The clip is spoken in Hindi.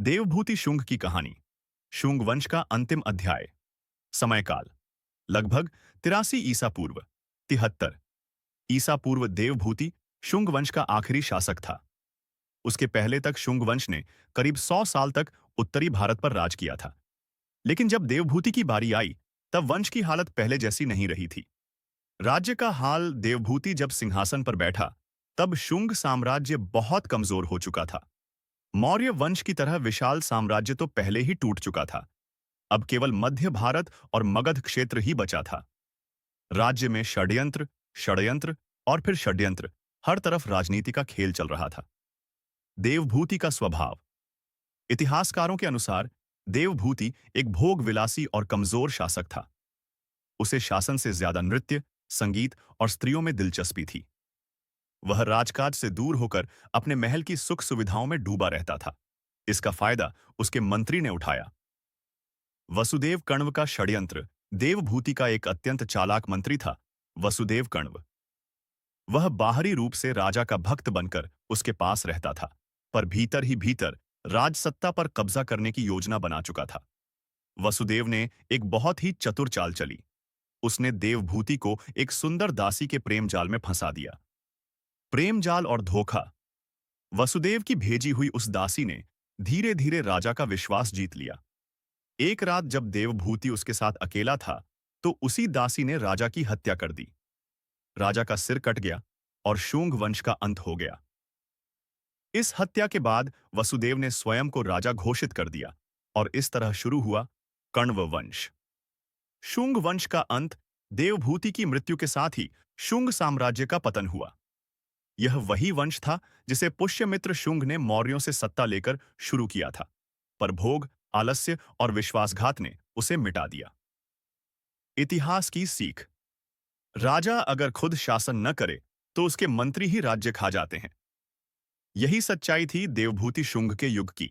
देवभूति शुंग की कहानी। शुंग वंश का अंतिम अध्याय। समयकाल लगभग 83 ईसा पूर्व 73 ईसा पूर्व। देवभूति शुंग वंश का आखिरी शासक था। उसके पहले तक शुंग वंश ने करीब 100 साल तक उत्तरी भारत पर राज किया था। लेकिन जब देवभूति की बारी आई, तब वंश की हालत पहले जैसी नहीं रही थी। राज्य का हाल देवभूति जब सिंहासन पर बैठा, तब शुंग साम्राज्य बहुत कमजोर हो चुका था। मौर्य वंश की तरह विशाल साम्राज्य तो पहले ही टूट चुका था। अब केवल मध्य भारत और मगध क्षेत्र ही बचा था। राज्य में षड्यंत्र, षड्यंत्र और फिर षड्यंत्र, हर तरफ राजनीति का खेल चल रहा था। देवभूति का स्वभाव। इतिहासकारों के अनुसार देवभूति एक भोग विलासी और कमजोर शासक था। उसे शासन से ज्यादा नृत्य, संगीत और स्त्रियों में दिलचस्पी थी। वह राजकाज से दूर होकर अपने महल की सुख सुविधाओं में डूबा रहता था। इसका फायदा उसके मंत्री ने उठाया। वसुदेव कण्व का षड्यंत्र। देवभूति का एक अत्यंत चालाक मंत्री था, वसुदेव कण्व। वह बाहरी रूप से राजा का भक्त बनकर उसके पास रहता था, पर भीतर ही भीतर राजसत्ता पर कब्जा करने की योजना बना चुका था। वसुदेव ने एक बहुत ही चतुर चाल चली। उसने देवभूति को एक सुंदर दासी के प्रेम जाल में फंसा दिया। प्रेम जाल और धोखा। वसुदेव की भेजी हुई उस दासी ने धीरे धीरे राजा का विश्वास जीत लिया। एक रात जब देवभूति उसके साथ अकेला था, तो उसी दासी ने राजा की हत्या कर दी। राजा का सिर कट गया और शुंग वंश का अंत हो गया। इस हत्या के बाद वसुदेव ने स्वयं को राजा घोषित कर दिया और इस तरह शुरू हुआ कण्व वंश। शुंग वंश का अंत। देवभूति की मृत्यु के साथ ही शुंग साम्राज्य का पतन हुआ। यह वही वंश था जिसे पुष्यमित्र शुंग ने मौर्यों से सत्ता लेकर शुरू किया था, पर भोग, आलस्य और विश्वासघात ने उसे मिटा दिया। इतिहास की सीख। राजा अगर खुद शासन न करे, तो उसके मंत्री ही राज्य खा जाते हैं। यही सच्चाई थी देवभूति शुंग के युग की।